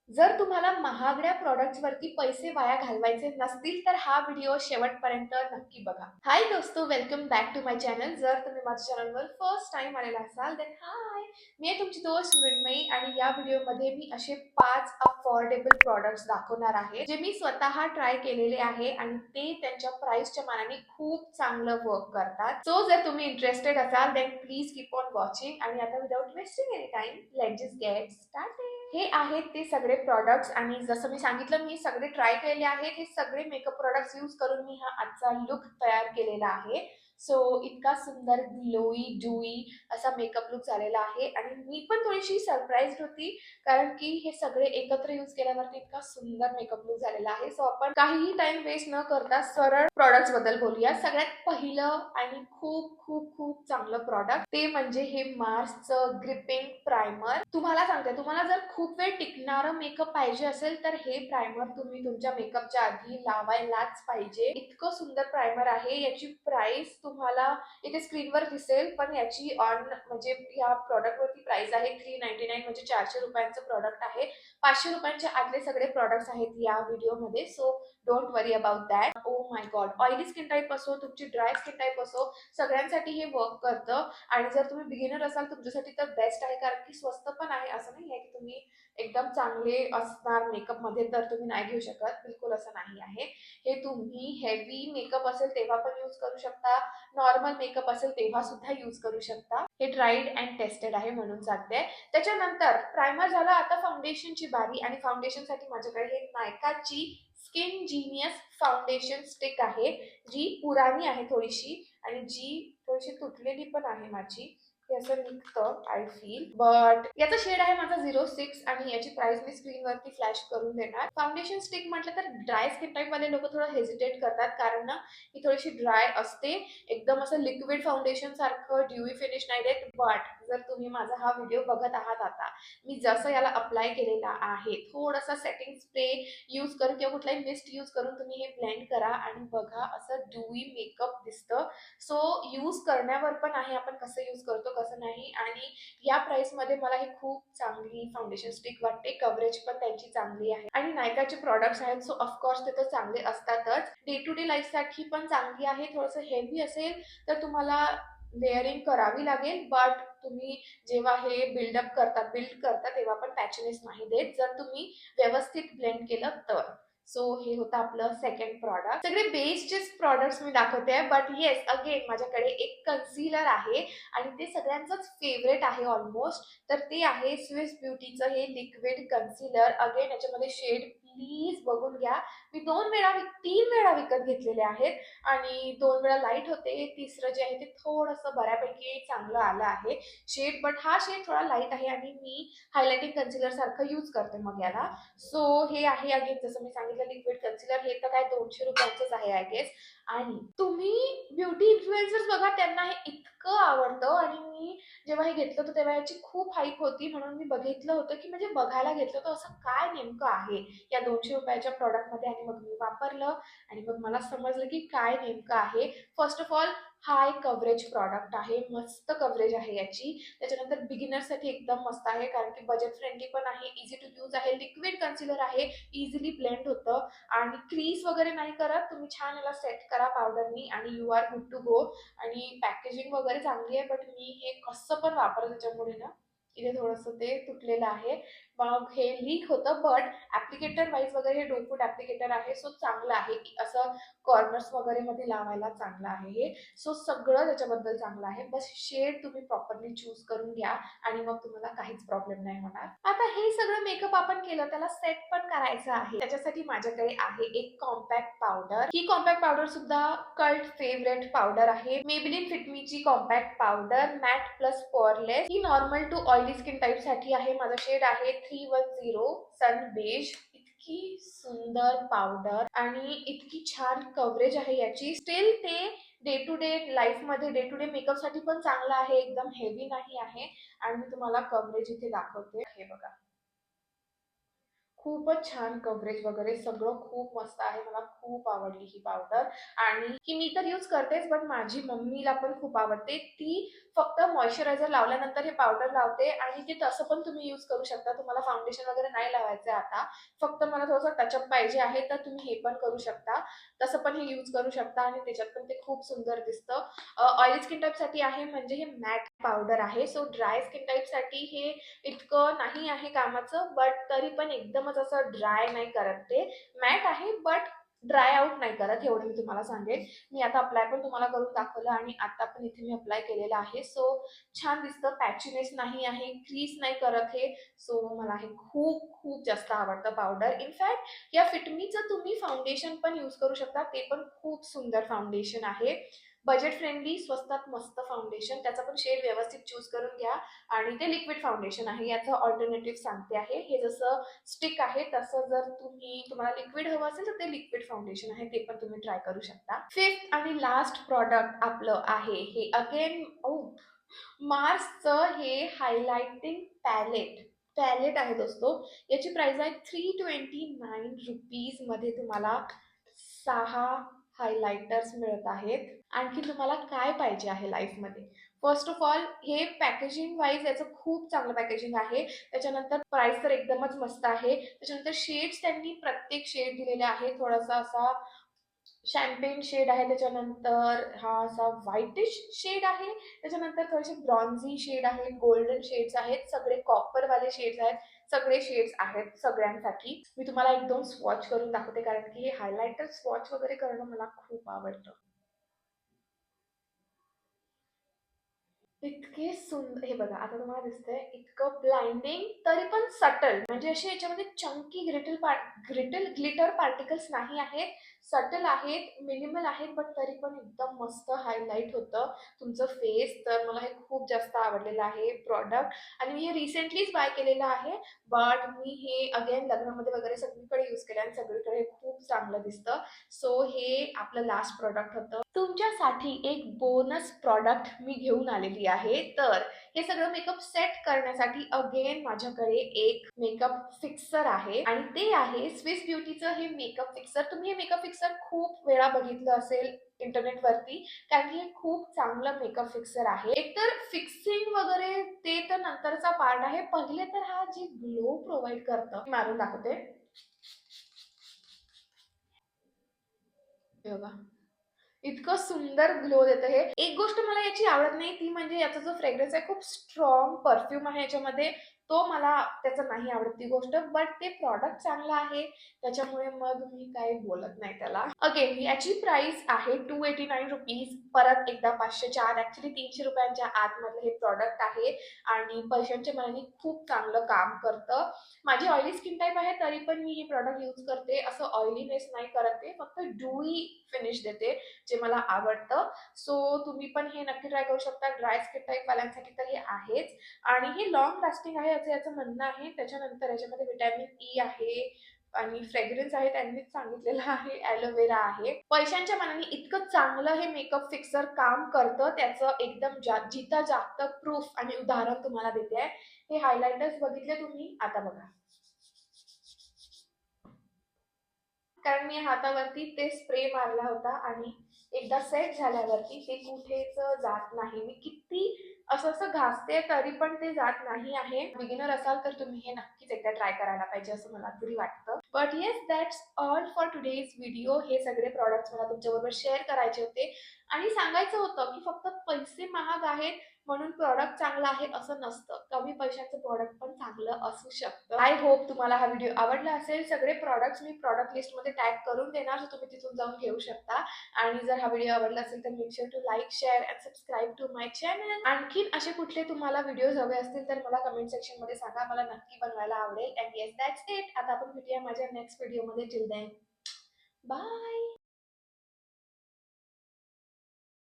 जर तुम्हाला महागड्या प्रॉडक्ट्सवरती पैसे वाया घालवायचे नसतील तर हा व्हिडिओ शेवटपर्यंत नक्की बघा. हाय दोस्तो, welcome back to my channel. जर तुम्ही माझ्या चॅनलवर फर्स्ट टाइम आलेला असाल तर हाय, मी आहे तुमची दोस्त मृण्मयी आणि या व्हिडिओमध्ये मी असे 5 अफोर्डेबल प्रॉडक्ट्स दाखवणार आहे जे मी स्वतः ट्राय केलेले आहे आणि ते त्यांच्या प्राइसच्या मानाने खूप चांगलं वर्क करतात. सो जर तुम्ही इंटरेस्टेड असाल then please keep on watching. आणि आता without wasting any time let's just get started. हे आहेत ते सगळे प्रॉडक्ट्स आणि जसं मी सांगितलं मी सगळे ट्राय केलेले आहेत. हे सगळे मेकअप प्रॉडक्ट्स यूज करून मी हा आजचा लुक तयार केलेला आहे. सो इतका सुंदर ग्लोई ड्यूई असा मेकअप लुक झालेला आहे आणि मी पण थोडीशी सरप्राईज्ड होती कारण की हे सगळे एकत्र यूज केल्यावरती इतका सुंदर मेकअप लुक झालेला आहे. सो आपण काहीही टाइम वेस्ट न करता सरळ प्रॉडक्ट्स बद्दल बोलूया. सगळ्यात पहिलं आणि खूप खूप खूप चांगलं प्रॉडक्ट ते म्हणजे हे मार्सचं ग्रिपिंग प्रायमर. तुम्हाला सांगते, तुम्हाला जर खूप वेळ टिकणारं मेकअप पाहिजे असेल तर हे प्रायमर तुम्ही तुमच्या मेकअपच्या आधी लावायलाच पाहिजे. इतकं सुंदर प्रायमर आहे. याची प्राइस तुम्हाला इथे स्क्रीनवर दिसेल, पण याची ऑन म्हणजे या प्रॉडक्ट वरती प्राइस आहे 399, म्हणजे 400 रुपयांचं प्रॉडक्ट आहे. 500 रुपयांच्या आतले सगळे प्रॉडक्ट्स आहेत या व्हिडिओमध्ये. So don't worry about that. Oh my God, oily skin type असो, तुमची ड्राय स्किन टाईप असो, सगळ्यांसाठी हे वर्क करतं. आणि जर तुम्ही बिगिनर असाल तुमच्यासाठी तर बेस्ट आहे कारण की स्वस्त पण आहे. असं नाही आहे की तुम्ही एकदम चांगले असणार मेकअप मध्ये तर तुम्ही नाही घेऊ शकत, बिलकुल असं नाही आहे. हे तुम्ही हेवी मेकअप असेल तेव्हा पण यूज करू शकता, नॉर्मल मेकअप असेल तेव्हा सुद्धा यूज करू शकता. हे ट्राईड अँड टेस्टेड आहे म्हणून सांगते. त्याच्यानंतर प्रायमर झालं, आता फाउंडेशनची बारी. आणि फाउंडेशनसाठी माझ्याकडे हे नायकाची स्किन जीनियस फाउंडेशन स्टिक आहे, जी पुराणी आहे थोडीशी आणि जी थोडीशी तुटलेली पण आहे माझी. हे असं निघतं आय फील. बट याचा शेड आहे माझा 06 आणि याची प्राइस मी स्क्रीनवरती फ्लॅश करून देणार. फाउंडेशन स्टिक म्हटलं तर ड्राय स्किन टाईप वाले लोक थोडं हेजिटेट करतात कारण ना ही थोडीशी ड्राय असते. एकदम असं लिक्विड फाउंडेशन सारखं ड्यूई फिनिश नाही देत. बट जर तुम्ही माझा हा व्हिडिओ बघत आहात, आता मी जसं याला अप्लाय केलेला आहे, थोडासा सेटिंग स्प्रे यूज करून किंवा कुठलाही मिस्ट यूज करून तुम्ही हे ब्लेंड करा आणि बघा असं ड्यूई मेकअप दिसतं. सो यूज करण्यावर पण आहे आपण कसं यूज करतो कसं नाही. आणि या प्राइस मध्ये मला ही खूप चांगली फाउंडेशन स्टिक वाटते. कव्हरेज पण त्यांची चांगली आहे आणि नायकाचे प्रॉडक्ट्स आहेत सो ऑफकोर्स ते तर चांगले असतातच. डे टू डे लाईफ साठी पण चांगली आहे. थोडंसं हेवी असेल तर तुम्हाला लेअरिंग करावी लागेल, बट तुम्ही जेव्हा हे बिल्ड करता तेव्हा पण पॅचनेस नाही देत जर तुम्ही व्यवस्थित ब्लेंड केलं तर. सो हे होतं आपलं सेकंड प्रॉडक्ट. सगळे बेस्डचेच प्रॉडक्ट्स मी दाखवते आहे, बट येस अगेन माझ्याकडे एक कन्सिलर आहे आणि ते सगळ्यांचंच फेवरेट आहे ऑलमोस्ट. तर ते आहे स्विस ब्युटीचं हे लिक्विड कन्सिलर. अगेन याच्यामध्ये शेड प्लीज बघून घ्या. मी 3 वेळा विकत घेतलेले आहेत आणि 2 वेळा लाईट होते, तिसरं जे आहे ते थोडंसं बऱ्यापैकी चांगलं आलं आहे शेड. बट हा शेड थोडा लाईट आहे आणि मी हायलायटिंग कन्सिलर सारखं यूज करते मग याला. सो हे आहे अगेन जसं मी सांगितलं लिक्विड कन्सिलर. हे तर काय 200 रुपयांचंच आहे आय गेस. आणि तुम्ही ब्युटी इन्फ्लुएन्सर्स बघा, त्यांना हे इतकं आवडतं आणि मी जेव्हा हे घेतलं होतं तेव्हा याची खूप हाईप होती म्हणून मी बघितलं होतं की म्हणजे बघायला घेतलं होतं असं काय नेमकं आहे या 200 रुपयाच्या प्रॉडक्टमध्ये. आणि मग मी वापरलं आणि मग मला समजलं की काय नेमकं आहे. First of all high coverage product आहे, मस्त कव्हरेज आहे याची. त्याच्यानंतर बिगिनरसाठी एकदम मस्त आहे कारण की बजेट फ्रेंडली पण आहे, इझी टू यूज आहे, लिक्विड कन्सिलर आहे, इझिली ब्लेंड होतं आणि क्रीज वगैरे नाही करत. तुम्ही छान याला सेट करा पावडरनी आणि you are good to go. आणि पॅकेजिंग वगैरे चांगली आहे, बट मी हे कसं पण वापरलं त्याच्यामुळे ना इथे थोडंसं ते तुटलेलं आहे. मग हे लीक होतं, बट ऍप्लिकेटर वाईज वगैरे हे डोकूट ऍप्लिकेटर आहे सो चांगलं आहे की असं कॉर्नर्स वगैरे मध्ये लावायला चांगलं आहे हे. सो सगळं त्याच्याबद्दल चांगलं आहे. बस शेड तुम्ही प्रॉपरली चूज करून घ्या आणि मग तुम्हाला काहीच प्रॉब्लेम नाही होणार. आता हे सगळं मेकअप आपण केलं, त्याला सेट पण करायचं आहे. त्याच्यासाठी माझ्याकडे आहे एक कॉम्पॅक्ट पावडर. ही कॉम्पॅक्ट पावडर सुद्धा कल्ट फेवरेट पावडर आहे. मेबेलिन फिटमीची compact powder matte plus poreless. ही normal to oily skin type साठी आहे. माझा शेड आहे 310 सन बेज. इतकी सुंदर पावडर आणि इतकी छान कव्हरेज आहे याची. स्टिल ते डे टू डे लाईफ मध्ये डे टू डे मेकअप साठी पण चांगलं आहे, एकदम हेवी नाही आहे. आणि मी तुम्हाला कव्हरेज इथे दाखवते, हे बघा खूपच छान कव्हरेज वगैरे सगळं खूप मस्त आहे. मला खूप आवडली ही पावडर आणि ही मी तर यूज करतेच, पण माझी मम्मीला पण खूप आवडते. ती फक्त मॉइश्चरायझर लावल्यानंतर हे पावडर लावते आणि ते तसं पण तुम्ही यूज करू शकता. तुम्हाला फाउंडेशन वगैरे नाही लावायचं आता. फक्त मला थोडंसं टचअप पाहिजे आहे, तर तुम्ही हे पण करू शकता. तसं पण हे यूज करू शकता आणि त्याच्यात पण ते खूप सुंदर दिसतं. ऑइली स्किन टाइपसाठी आहे म्हणजे हे मॅट पावडर आहे. सो ड्राय स्किन टाइपसाठी हे इतकं नाही आहे कामाचं, बट तरी पण एकदमच असं ड्राय नाही करत ते. मॅट आहे बट ड्राय आउट नाही करत, एवढं मी तुम्हाला सांगेन. मी आता अप्लाय पण तुम्हाला करून दाखवलं आणि आता पण इथे मी अप्लाय केलेलं आहे. सो छान दिसतं, पॅचीनेस नाही आहे, क्रीज नाही करत हे. सो मला हे खूप खूप जास्त आवडतं पावडर. इनफॅक्ट या फिटमीचं तुम्ही फाउंडेशन पण यूज करू शकता, ते पण खूप सुंदर फाउंडेशन आहे. बजेट फ्रेंडली, स्वस्तात मस्त फाउंडेशन. त्याचा पण शेड व्यवस्थित चूज करून घ्या. आणि ते लिक्विड फाउंडेशन आहे. याचं ऑल्टरनेटिव्ह सांगते आहे. हे जसं स्टिक आहे तसं जर तुम्हाला लिक्विड हवं असेल तर ते लिक्विड फाउंडेशन आहे, ते पण तुम्ही ट्राय करू शकता. फिफ्थ आणि लास्ट प्रॉडक्ट आपलं आहे हे अगेन मार्सचं हे हायलाइटिंग पॅलेट आहे दोस्तो. याची प्राइस आहे 329 मध्ये तुम्हाला 6 हायलाइटर्स मिळत आहेत. आणखी तुम्हाला काय पाहिजे आहे लाईफमध्ये? फर्स्ट ऑफ ऑल हे पॅकेजिंग वाईज याचं खूप चांगलं पॅकेजिंग आहे. त्याच्यानंतर प्राइस तर एकदमच मस्त आहे. त्याच्यानंतर शेड्स त्यांनी प्रत्येक शेड दिलेले आहे. थोडासा असा शॅम्पेन शेड आहे, त्याच्यानंतर हा असा व्हाईटिश शेड आहे, त्याच्यानंतर थोडेसे ब्रॉन्झी शेड आहेत, गोल्डन शेड्स आहेत, सगळे कॉपरवाले शेड्स आहेत. सगळे शेड्स आहेत सगळ्यांसाठी. मी तुम्हाला एक दोन स्वॉच करून दाखवते कारण की हे हायलायटर स्वॉच वगैरे करणं मला खूप आवडतं. इतके सुंदर, हे बघा आता तुम्हाला दिसतंय इतकं ब्लाइंडिंग तरी पण सटल, म्हणजे असे याच्यामध्ये चंकी ग्लिटर पार्टिकल्स नाही आहेत. सटल आहेत, मिनिमल आहेत, बट तरी पण एकदम मस्त हायलाइट होतं तुमचं फेस. तर मला हे खूप जास्त आवडलेलं आहे प्रॉडक्ट आणि मी हे रिसेंटलीच बाय केलेलं आहे. बट मी हे अगेन लग्नामध्ये वगैरे सगळीकडे यूज केलं आणि सगळीकडे खूप चांगलं दिसतं. सो हे आपलं लास्ट प्रॉडक्ट होतं. तुमच्यासाठी एक बोनस प्रॉडक्ट मी घेऊन आलेली आहे. तर हे सगळं मेकअप सेट करण्यासाठी अगेन माझ्याकडे एक मेकअप फिक्सर आहे आणि ते आहे स्विस ब्युटीचं हे मेकअप फिक्सर. तुम्ही हे मेकअप फिक्सर खूप वेळा बघितलं असेल इंटरनेटवरती, कारण की हे खूप चांगलं मेकअप फिक्सर आहे. एकतर फिक्सिंग वगैरे ते तर नंतरचा पार्ट आहे. पहिले तर हा जे ग्लो प्रोव्हाइड करतं, मारून दाखवते. हे बघा, इतकं सुंदर ग्लो देतं हे. एक गोष्ट मला याची आवडत नाही ती म्हणजे याचा जो फ्रेग्रन्स आहे, खूप स्ट्रॉंग परफ्यूम आहे याच्यामध्ये. तो मला त्याचं नाही आवडत ती गोष्ट. बट ते प्रॉडक्ट चांगलं आहे, त्याच्यामुळे मग मी काही बोलत नाही त्याला. अगेन याची प्राइस आहे 289 रुपीज. परत एकदा 500च्या आत, ऍक्च्युली 300 रुपयांच्या आतमधलं हे प्रॉडक्ट आहे आणि पैशांच्या मानाने खूप चांगलं काम करतं. माझी ऑइली स्किन टाइप आहे तरी पण मी हे प्रॉडक्ट यूज करते. असं ऑइलीनेस नाही करत ते, फक्त ड्यूई फिनिश देते, जे मला आवडतं. सो तुम्ही पण हे नक्की ट्राय करू शकता. ड्राय स्किन टाइप वाल्यांसाठी तर हे आहेच आणि हे लॉंग लास्टिंग आहे असं याचं म्हणणं आहे. त्याच्यानंतर याच्यामध्ये व्हिटॅमिन ई आहे आणि फ्रेग्रन्स आहे, त्यांनीच सांगितलेलं आहे, ॲलोवेरा आहे. पैशांच्या मानाने इतकं चांगलं हे मेकअप फिक्सर काम करतं, त्याचं एकदम जिता जागत प्रूफ आणि उदाहरण तुम्हाला देते आहे. हे हायलायटर्स बघितले तुम्ही, आता बघा. कारण मी हातावरती ते स्प्रे मारला होता आणि एकदा सेट झाल्यावरती ते कुठेच जात नाही. मी किती असं असं घासते तरी पण ते जात नाही आहे. बिगिनर असाल तर तुम्ही हे नक्कीच एकदा ट्राय करायला पाहिजे असं मला तरी वाटतं. But yes, that's all for today's video. हे सगळे प्रॉडक्ट्स मला तुमच्याबरोबर शेअर करायचे होते आणि सांगायचं होतं की फक्त पैसे महाग आहेत म्हणून प्रॉडक्ट चांगलं आहे असं नसतं. कमी पैशाचं प्रॉडक्ट पण चांगलं असू शकतं. आय होप तुम्हाला हा व्हिडिओ आवडला असेल. सगळे प्रॉडक्ट्स मी प्रॉडक्ट लिस्टमध्ये टॅग करून देणार, सो तुम्ही तिथून जाऊन घेऊ शकता. आणि जर हा व्हिडिओ आवडला असेल तर make sure to like, share and subscribe to my channel. आणखीन असे कुठले तुम्हाला व्हिडिओज हवे असतील तर मला कमेंट सेक्शनमध्ये सांगा, मला नक्की बनवायला आवडेल. And yes, that's it. आता आपण भेटूया माझ्या नेक्स्ट व्हिडिओमध्ये. Till then, bye.